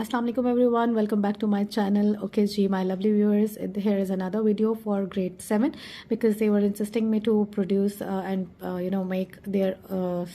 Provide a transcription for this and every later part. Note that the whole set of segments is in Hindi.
Assalamu alaikum everyone, welcome back to my channel. Okay ji, my lovely viewers, here is another video for grade 7 because they were insisting me to produce and make their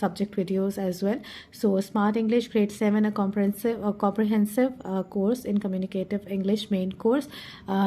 subject videos as well. So Smart English grade 7, a comprehensive course in communicative English main course.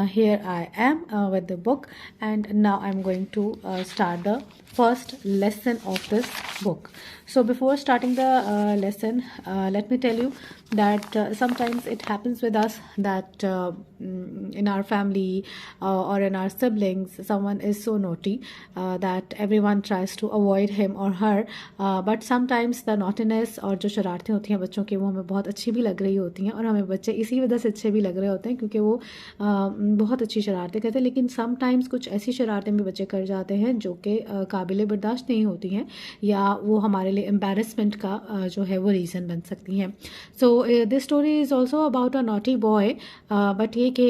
Here I am with the book, and now I'm going to start the first lesson of this book. So before starting the lesson, let me tell you that sometimes it happens with us that in our family or in our siblings, someone is so naughty that everyone tries to avoid him or her, but sometimes the naughtiness और जो शरारतें होती हैं बच्चों की, वो हमें बहुत अच्छी भी लग रही होती हैं और हमें बच्चे इसी वजह से अच्छे भी लग रहे होते हैं क्योंकि वो बहुत अच्छी शरारतें करते हैं. लेकिन समटाइम्स कुछ ऐसी शरारतें भी बच्चे कर जाते हैं जो कि काबिल बर्दाश्त नहीं होती हैं या वो हमारे लिए एम्बैरसमेंट का जो है वो रीज़न बन सकती हैं. So this story is also about a naughty boy, but ये कि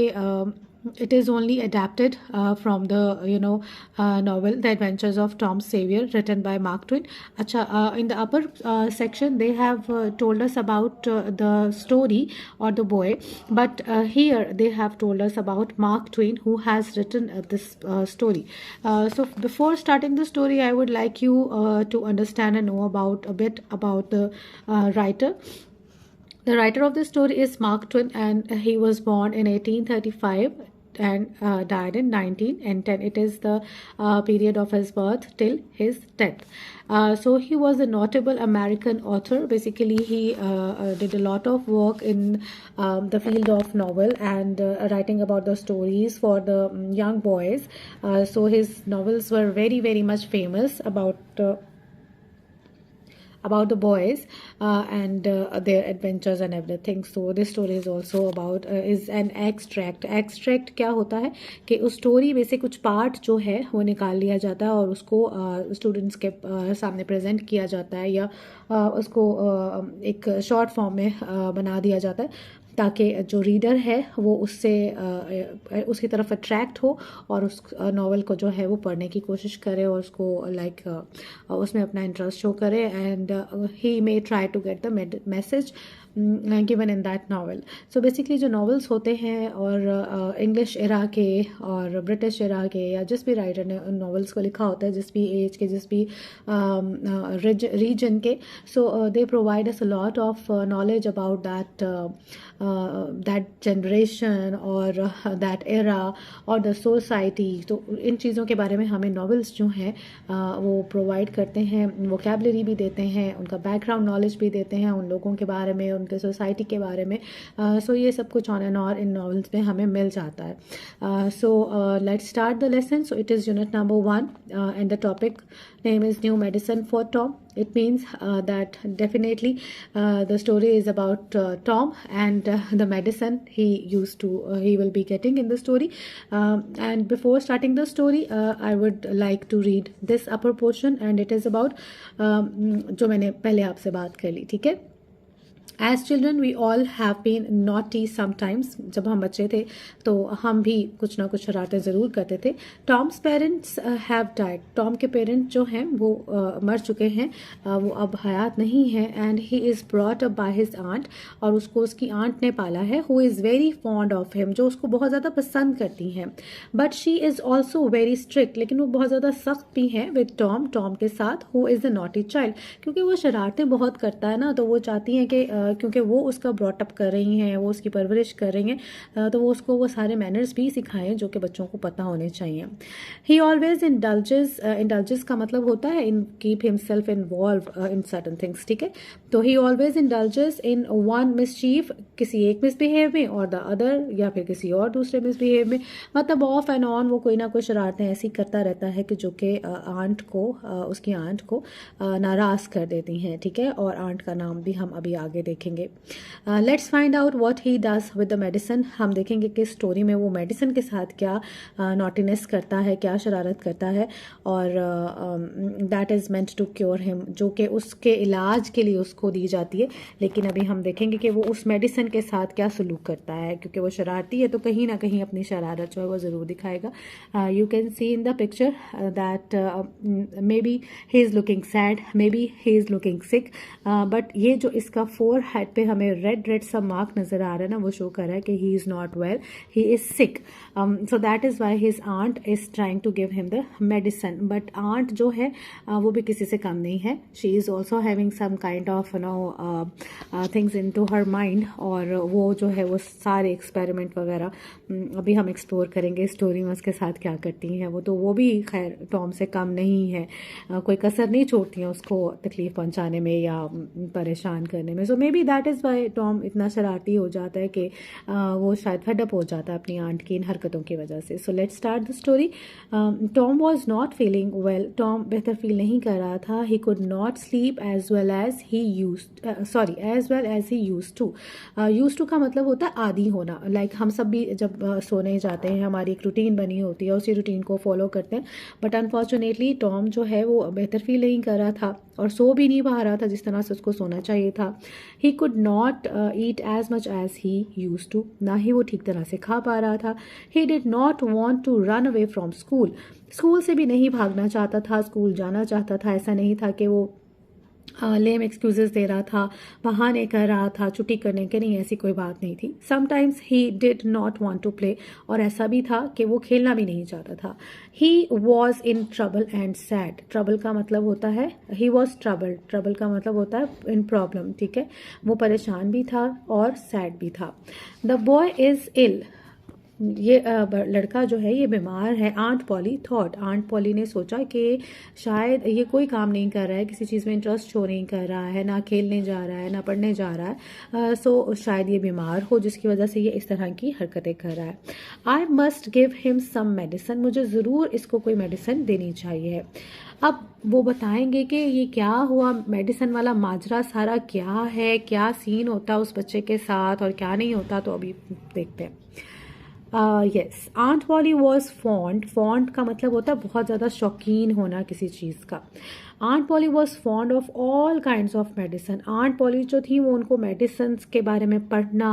it is only adapted from the novel The Adventures of Tom Sawyer, written by Mark Twain. In the upper section they have told us about the story or the boy, but here they have told us about Mark Twain, who has written this story. So before starting the story, I would like you to understand and know about a bit about the writer. The writer of this story is Mark Twain, and he was born in 1835 and died in 1910. It is the period of his birth till his death. So he was a notable American author. Basically, he did a lot of work in the field of novel and writing about the stories for the young boys. So his novels were very, very much famous about the boys and their adventures and everything. So this story is also about is an extract क्या होता है कि उस स्टोरी में से कुछ पार्ट जो है वो निकाल लिया जाता है और उसको स्टूडेंट्स के सामने प्रेजेंट किया जाता है या उसको एक शॉर्ट फॉर्म में बना दिया जाता है ताकि जो रीडर है वो उसकी तरफ अट्रैक्ट हो और उस नावल को जो है वो पढ़ने की कोशिश करे और उसको उसमें अपना इंटरेस्ट शो करे, and he may try to get the message given in that novel. So basically जो नावल्स होते हैं और इंग्लिश एरा के और ब्रिटिश एरा के या जिस भी राइटर ने उन नावल्स को लिखा होता है, जिस भी एज के, जिस भी रीजन के, so they provide us a lot of knowledge about that generation और दैट एरा और द सोसाइटी. तो इन चीज़ों के बारे में हमें नावल्स जो हैं वो प्रोवाइड करते हैं, वोकैबलरी भी देते हैं, उनका बैकग्राउंड नॉलेज भी देते हैं उन लोगों के बारे में, उनके सोसाइटी के बारे में. सो ये सब कुछ ऑन एंड और इन नॉवेल्स में हमें मिल जाता है. सो let's start the lesson. So it is unit number 1 and the topic name is New Medicine for Tom. It means that definitely the story is about Tom and the medicine he will be getting in the story. And before starting the story, I would like to read this upper portion, and it is about जो मैंने पहले आपसे बात कर ली. ठीक है. As children we all have been naughty sometimes. जब हम बच्चे थे तो हम भी कुछ ना कुछ शरारतें ज़रूर करते थे. Tom's parents have died. Tom के पेरेंट्स जो हैं वो मर चुके हैं, वो अब हयात नहीं है. And he is brought up by his aunt. और उसको उसकी आंट ने पाला है. Who is very fond of him. जो उसको बहुत ज़्यादा पसंद करती हैं. But she is also very strict. लेकिन वो बहुत ज़्यादा सख्त भी हैं with Tom. Tom के साथ. Who is a naughty child. क्योंकि वो शरारतें बहुत करता है ना, तो वो चाहती हैं कि क्योंकि वो उसका ब्रॉटअप कर रही हैं, वो उसकी परवरिश कर रही हैं, तो वो उसको वो सारे मैनर्स भी सिखाएं जो कि बच्चों को पता होने चाहिए. ही ऑलवेज इंडल्जेस का मतलब होता है in keep himself involve in certain things. ठीक है. तो ही always indulges in one mischief, किसी एक मिसबिहेव में, और द अदर या फिर किसी और दूसरे मिसबिहेव में. मतलब ऑफ एंड ऑन वो कोई ना कोई शरारतें ऐसी करता रहता है कि जो कि उसकी आंट को नाराज़ कर देती हैं. ठीक है. और आंट का नाम भी हम अभी आगे देखेंगे. Let's find out what he does with the medicine. हम देखेंगे कि स्टोरी में वो मेडिसिन के साथ क्या नॉटीनेस करता है, क्या शरारत करता है, और that is meant to cure him, जो कि उसके इलाज के लिए उसको दी जाती है. लेकिन अभी हम देखेंगे कि वो उस मेडिसिन के साथ क्या सलूक करता है, क्योंकि वो शरारती है तो कहीं ना कहीं अपनी शरारत जो है वो ज़रूर दिखाएगा. You can see in the picture that may be he is looking sad, may be he is looking sick, but ये जो इसका फोर हेड पे हमें रेड रेड सा मार्क नज़र आ रहा है ना, वो शो कर रहा है कि he is not well, he is sick. So that is why his aunt is trying to give him the medicine. But aunt जो है वो भी किसी से कम नहीं है. She is also having some kind of things into her mind. और वो जो है वो सारे एक्सपेरिमेंट वगैरह अभी हम एक्सप्लोर करेंगे स्टोरी में उसके साथ क्या करती हैं. वो भी खैर टॉम से कम नहीं है, कोई कसर नहीं छोड़ती हैं उसको तकलीफ़ पहुंचाने में या परेशान करने में. So maybe that is why Tom इतना शरारती हो जाता है कि वो शायद फेडअप हो जाता है अपनी आंट की इन हरकतों की वजह से. So let's start the story. Tom was not feeling well. Tom बेहतर फील नहीं कर रहा था. He could not sleep as well as he use to का मतलब होता है आदी होना. लाइक हम सब भी जब सोने जाते हैं हमारी एक रूटीन बनी होती है, उसी रूटीन को फॉलो करते हैं. बट अनफॉर्चुनेटली टॉम जो है वो बेहतर फील नहीं कर रहा था और सो भी नहीं पा रहा था जिस तरह से उसको सोना चाहिए था. He could not eat as much as he use to. ना ही वो ठीक तरह से खा पा रहा था. He did not want to run away from school. School से भी नहीं भागना चाहता था, स्कूल जाना चाहता था. ऐसा नहीं था कि वो लेम एक्सक्यूजेस दे रहा था, बहाने कर रहा था छुट्टी करने के. नहीं, ऐसी कोई बात नहीं थी. Sometimes he did not want to play. और ऐसा भी था कि वो खेलना भी नहीं चाहता था. He was in trouble and sad. Trouble का मतलब होता है, ही वॉज ट्रबल्ड. ट्रबल का मतलब होता है इन प्रॉब्लम. ठीक है, वो परेशान भी था और सैड भी था. The boy is ill. ये लड़का जो है ये बीमार है. Aunt Polly thought. Aunt Polly ने सोचा कि शायद ये कोई काम नहीं कर रहा है, किसी चीज़ में इंटरेस्ट शो नहीं कर रहा है, ना खेलने जा रहा है ना पढ़ने जा रहा है. सो शायद ये बीमार हो जिसकी वजह से ये इस तरह की हरकतें कर रहा है. I must give him some medicine. मुझे ज़रूर इसको कोई मेडिसिन देनी चाहिए. अब वो बताएंगे कि ये क्या हुआ, मेडिसिन वाला माजरा सारा क्या है, क्या सीन होता है उस बच्चे के साथ और क्या नहीं होता. तो अभी देखते हैं. Yes, aunt Polly was fond. Fond का मतलब होता है बहुत ज़्यादा शौकीन होना किसी चीज़ का. Aunt Polly was fond of all kinds of medicine. Aunt Polly जो थी वो उनको मेडिसिन के बारे में पढ़ना,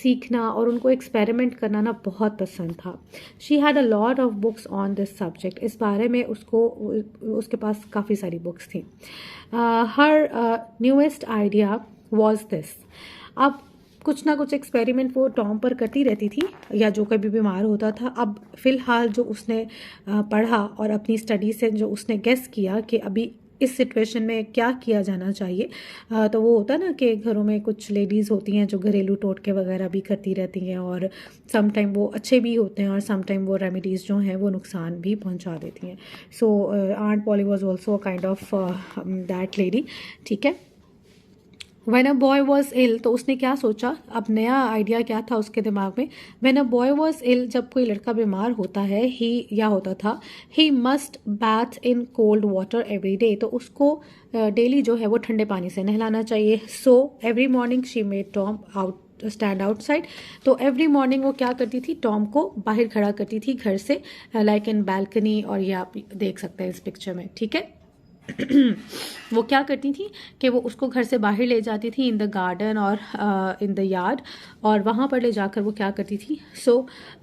सीखना और उनको एक्सपेरिमेंट करना ना बहुत पसंद था. She had a lot of books on this subject. इस बारे में उसके पास काफ़ी सारी बुक्स थी. हर न्यूएस्ट आइडिया वॉज दिस. अब कुछ ना कुछ एक्सपेरिमेंट वो टॉम पर करती रहती थी या जो कभी बीमार होता था. अब फ़िलहाल जो उसने पढ़ा और अपनी स्टडी से जो उसने गेस किया कि अभी इस सिचुएशन में क्या किया जाना चाहिए, तो वो होता है ना कि घरों में कुछ लेडीज़ होती हैं जो घरेलू टोटके वगैरह भी करती रहती हैं और सम टाइम वो अच्छे भी होते हैं और सम टाइम वो रेमेडीज़ जो हैं वो नुकसान भी पहुंचा देती हैं. So Aunt Polly was also a kind of that lady. ठीक है. When a boy was ill, तो उसने क्या सोचा, अब नया आइडिया क्या था उसके दिमाग में. When a boy was ill, जब कोई लड़का बीमार होता है, होता था, he must bathe in cold water every day. तो उसको डेली जो है वो ठंडे पानी से नहलाना चाहिए. सो every morning she made Tom stand outside. तो एवरी मॉर्निंग वो क्या करती थी, टॉम को बाहर खड़ा करती थी घर से, लाइक इन बैल्कनी. और ये आप देख सकते हैं इस पिक्चर में. ठीक है. वो क्या करती थी कि वो उसको घर से बाहर ले जाती थी इन द गार्डन और इन द यार्ड. और वहाँ पर ले जाकर वो क्या करती थी. So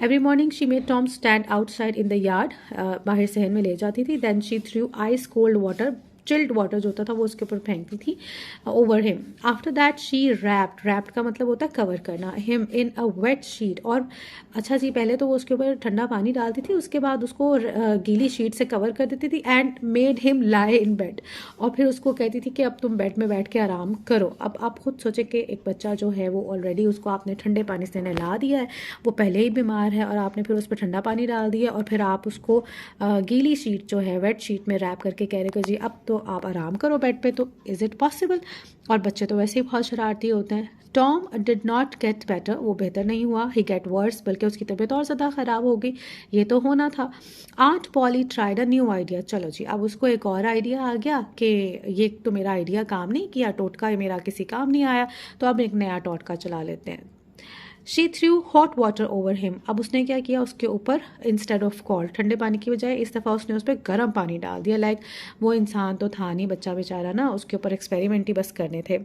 every morning she made Tom stand outside in the yard. बाहर सहन में ले जाती थी. Then she threw ice cold water, chilled water जो होता था वो उसके ऊपर फेंकती थी over him. After that she wrapped का मतलब होता है कवर करना, him in a wet sheet. और अच्छा जी, पहले तो वो उसके ऊपर ठंडा पानी डालती थी, उसके बाद उसको गीली शीट से कवर कर देती थी and made him lie in bed. और फिर उसको कहती थी कि अब तुम बेड में बैठ के आराम करो. अब आप खुद सोचें कि एक बच्चा जो है वो ऑलरेडी उसको आपने ठंडे पानी से नहला दिया है, वो पहले ही बीमार है और आपने फिर उस पर ठंडा पानी डाल दिया और फिर आप उसको गीली शीट जो है वेट शीट में रैप करके कह रहे हो जी अब तो आप आराम करो बेड पे. तो इज़ इट पॉसिबल. और बच्चे तो वैसे ही बहुत शरारती होते हैं. Tom did not get better. वो बेहतर नहीं हुआ. ही गेट वर्स, बल्कि उसकी तबीयत और ज़्यादा ख़राब हो गई. ये तो होना था. Aunt Polly tried a new idea. चलो जी, अब उसको एक और आइडिया आ गया कि ये तो मेरा आइडिया काम नहीं किया, टोटका मेरा किसी काम नहीं आया, तो अब एक नया टोटका चला लेते हैं. She threw hot water over him. अब उसने क्या किया, उसके ऊपर इंस्टेड ऑफ कोल्ड, ठंडे पानी की बजाय इस दफ़ा उसने उस पर गर्म पानी डाल दिया. लाइक वो इंसान तो था नहीं, बच्चा बेचारा ना, उसके ऊपर एक्सपेरिमेंट ही बस करने थे.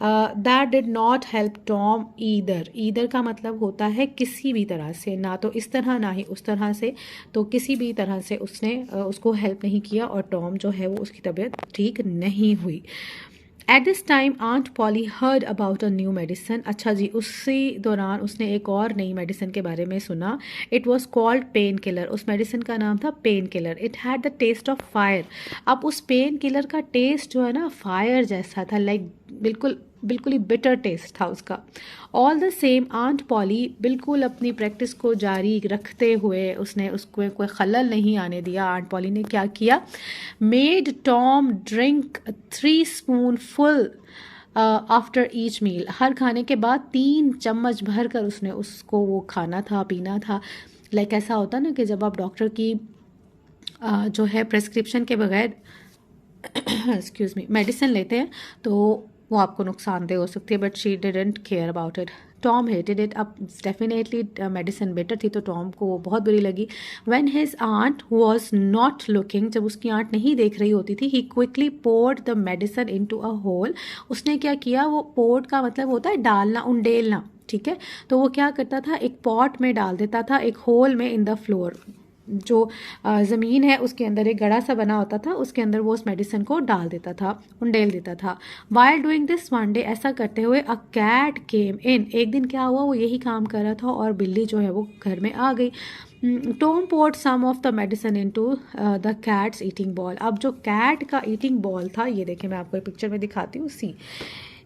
That did not help Tom either. Either का मतलब होता है किसी भी तरह से, ना तो इस तरह ना ही उस तरह से. तो किसी भी तरह से उसने उसको हेल्प नहीं किया और टॉम जो है वो उसकी तबीयत ठीक नहीं हुई. At this time aunt Polly heard about a new medicine. अच्छा जी, उसी दौरान उसने एक और नई मेडिसिन के बारे में सुना। It was called pain killer. उस मेडिसिन का नाम था pain killer. It had the taste of fire. अब उस पेन किलर का टेस्ट जो है ना फायर जैसा था, लाइक बिल्कुल बिल्कुल ही बिटर टेस्ट था उसका। All the same aunt Polly बिल्कुल अपनी प्रैक्टिस को जारी रखते हुए उसने उसको कोई खलल नहीं आने दिया। आंट पॉली ने क्या किया, made Tom drink 3 spoonful after each meal. हर खाने के बाद 3 चम्मच भर कर उसने उसको वो खाना था, पीना था। लाइक ऐसा होता ना कि जब आप डॉक्टर की जो है प्रेस्क्रिप्शन के बगैर एक्सक्यूज़ मी मेडिसिन लेते हैं तो वो आपको नुकसानदेह हो सकती है, but she didn't care about it. Tom hated it. अब डेफिनेटली मेडिसिन बेटर थी तो टॉम को वो बहुत बुरी लगी। When his aunt was not looking, जब उसकी आंट नहीं देख रही होती थी, he quickly poured the medicine into a hole. उसने क्या किया, वो पोर्ड का मतलब होता है डालना, उंडेलना, ठीक है। तो वो क्या करता था, एक पॉट में डाल देता था, एक होल में इन द फ्लोर, जो ज़मीन है उसके अंदर एक गड़ा सा बना होता था, उसके अंदर वो उस मेडिसिन को डाल देता था, उंडेल देता था। While doing this one day, ऐसा करते हुए अ कैट केम इन। एक दिन क्या हुआ, वो यही काम कर रहा था और बिल्ली जो है वो घर में आ गई। Tom poured some of the medicine into the cat's eating ball. अब जो कैट का ईटिंग बॉल था, ये देखिए मैं आपको एक पिक्चर में दिखाती हूँ, सी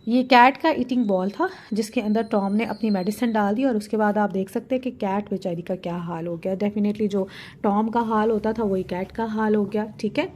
ये कैट का ईटिंग बॉल था जिसके अंदर टॉम ने अपनी मेडिसिन डाल दी। और उसके बाद आप देख सकते हैं कि कैट बेचारी का क्या हाल हो गया। डेफिनेटली जो टॉम का हाल होता था वही कैट का हाल हो गया, ठीक है।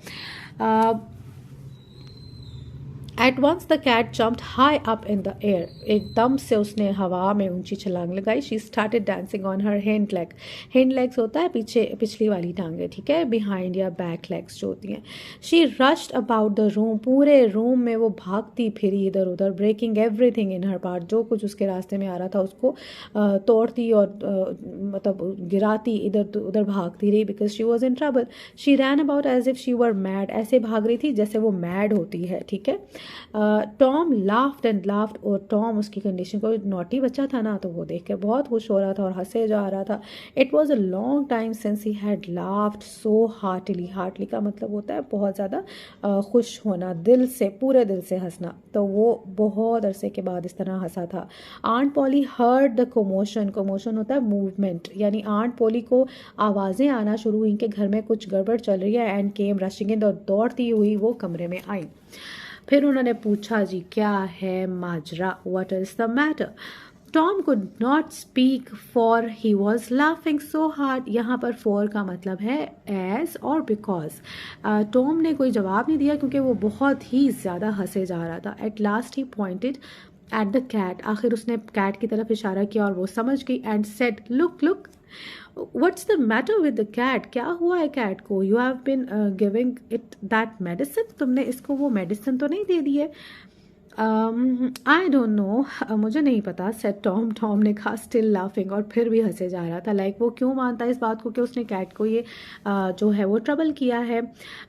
At once the cat jumped high up in the air. एकदम से उसने हवा में ऊंची छलांग लगाई। She started dancing on her hind leg. Hind legs होता है पीछे, पिछली वाली टांगे, ठीक है, बिहाइंड या बैक लेग्स जो होती हैं। She rushed about the room. पूरे रूम में वो भागती फिरी इधर उधर, breaking everything in her path. जो कुछ उसके रास्ते में आ रहा था उसको तोड़ती और मतलब गिराती, इधर उधर भागती रही, because she was in trouble. She ran about as if she were mad. ऐसे भाग रही थी जैसे वो मैड होती है, ठीक है। Tom laughed and laughed. और टॉम उसकी कंडीशन को, नॉटी बच्चा था ना, तो वो देख कर बहुत खुश हो रहा था और हंसे जा रहा था। It was a long time since he had laughed so heartily. Heartily का मतलब होता है बहुत ज़्यादा खुश होना, दिल से, पूरे दिल से हंसना। तो वो बहुत अरसे के बाद इस तरह हंसा था। Aunt Polly heard the commotion. Commotion होता है मूवमेंट, यानी आंट पॉली को आवाज़ें आना शुरू हुई कि घर में कुछ गड़बड़ चल रही है। एंड केम रशिंग इन, दौड़ती हुई वो कमरे में आई। फिर उन्होंने पूछा, जी क्या है माजरा, what is the matter. Tom could not speak for he was laughing so hard. यहाँ पर फॉर का मतलब है एज और बिकॉज। टॉम ने कोई जवाब नहीं दिया क्योंकि वो बहुत ही ज़्यादा हंसे जा रहा था। At last he pointed at the cat. आखिर उसने कैट की तरफ इशारा किया और वो समझ गई। And said, look look what's the matter with the cat. क्या हुआ है कैट को, you have been giving it that medicine. तुमने इसको वो मेडिसिन तो नहीं दे दी है। आई डोंट नो, मुझे नहीं पता, सेड टॉम। टॉम ने कहा, स्टिल लाफिंग, और फिर भी हंसे जा रहा था। लाइक वो क्यों मानता है इस बात को कि उसने कैट को ये जो है वो ट्रबल किया है।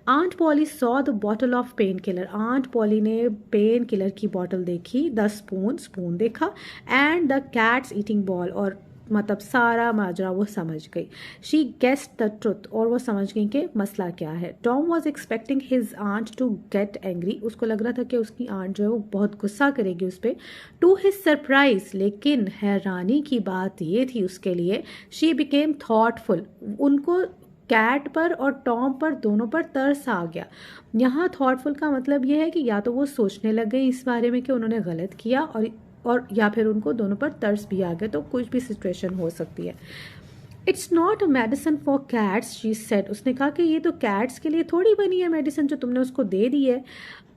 Aunt Polly saw the bottle of pain killer. Aunt Polly ने पेन किलर की बॉटल देखी, द स्पून, स्पून देखा, and the cat's eating ball, और मतलब सारा माजरा वो समझ गई। शी गेस्ड द ट्रुथ, और वो समझ गई कि मसला क्या है। Tom was expecting his aunt to get angry. उसको लग रहा था कि उसकी आंट जो है वो बहुत गुस्सा करेगी उस पर। टू हिज सरप्राइज, लेकिन हैरानी की बात ये थी उसके लिए, शी बिकेम थॉटफुल। उनको कैट पर और टॉम पर, दोनों पर तरस आ गया। यहाँ थॉटफुल का मतलब ये है कि या तो वो सोचने लग गई इस बारे में कि उन्होंने गलत किया, और या फिर उनको दोनों पर तरस भी आ गया। तो कुछ भी सिचुएशन हो सकती है। It's not a medicine for cats, she said. उसने कहा कि ये तो कैट्स के लिए थोड़ी बनी है मेडिसिन जो तुमने उसको दे दी है।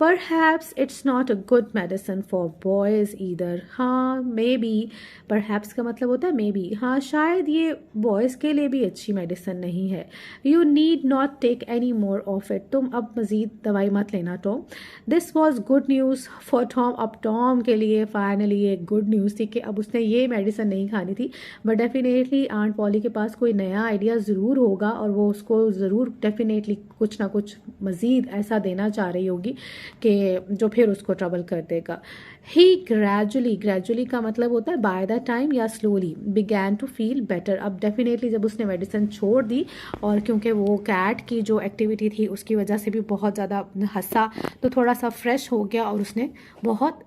Perhaps it's not a good medicine for boys either. हाँ, मे बी, परहैप्स का मतलब होता है मे बी, हाँ शायद ये बॉयज़ के लिए भी अच्छी मेडिसिन नहीं है। You need not take any more of it. तुम अब मज़ीद दवाई मत लेना Tom. This was good news for Tom. अब टॉम के लिए फाइनली एक गुड न्यूज़ थी कि अब उसने ये मेडिसिन नहीं खानी थी। बट डेफिनेटली आंट पॉली के पास कोई नया आइडिया ज़रूर होगा और वो उसको ज़रूर डेफिनेटली कुछ ना कुछ मज़ीद ऐसा देना चाह रही होगी कि जो फिर उसको ट्रबल कर देगा। ही ग्रेजुअली का मतलब होता है बाय द टाइम या slowly began to feel better. अब डेफिनेटली जब उसने मेडिसिन छोड़ दी और क्योंकि वो कैट की जो एक्टिविटी थी उसकी वजह से भी बहुत ज़्यादा हंसा, तो थोड़ा सा फ्रेश हो गया और उसने बहुत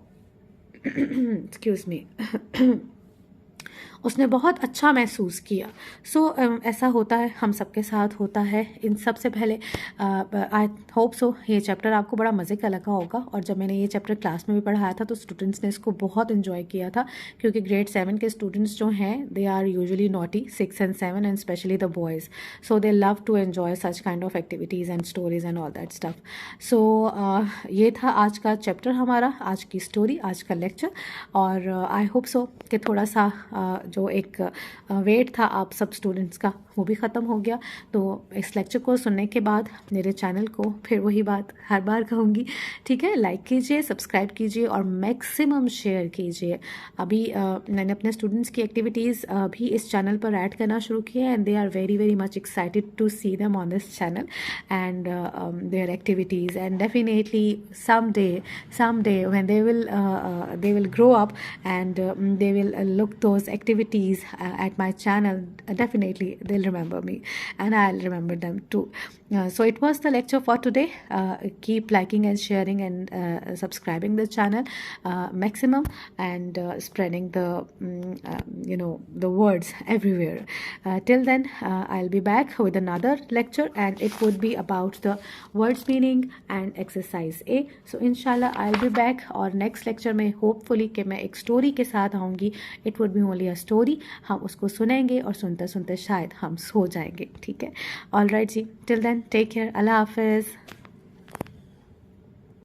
एक्सक्यूज़ मी उसने बहुत अच्छा महसूस किया। सो ऐसा होता है, हम सबके साथ होता है। इन सबसे पहले आई होप सो ये चैप्टर आपको बड़ा मज़े का लगा होगा, और जब मैंने ये चैप्टर क्लास में भी पढ़ाया था तो स्टूडेंट्स ने इसको बहुत इन्जॉय किया था, क्योंकि ग्रेड 7 के स्टूडेंट्स जो हैं they are usually naughty, 6 and 7 and specially the boys, so they love to enjoy such kind of activities and stories and all that stuff. So ये था आज का चैप्टर हमारा, आज की स्टोरी, आज का लेक्चर। और आई होप सो कि थोड़ा सा जो एक वेट था आप सब स्टूडेंट्स का वो भी ख़त्म हो गया। तो इस लेक्चर को सुनने के बाद मेरे चैनल को फिर वही बात हर बार कहूँगी, ठीक है, लाइक कीजिए, सब्सक्राइब कीजिए और मैक्सिमम शेयर कीजिए। अभी मैंने अपने स्टूडेंट्स की एक्टिविटीज़ भी इस चैनल पर ऐड करना शुरू किया है, and they are very very much excited to see them on this channel and their activities, and definitely someday when they will grow up and they will look those activities at my channel, definitely they'll remember me and I'll remember them too. So it was the lecture for today. Keep liking and sharing and subscribing the channel maximum, and spreading the the words everywhere. Till then I'll be back with another lecture, and it would be about the words meaning and exercise A. So inshallah I'll be back, और next lecture में hopefully कि मैं एक story के साथ आऊँगी. It would be only a story. हम उसको सुनेंगे और सुनते सुनते शायद हम सो जाएंगे, ठीक है। ऑल राइट जी, टिल देन टेक केयर, अल्लाह हाफिज़।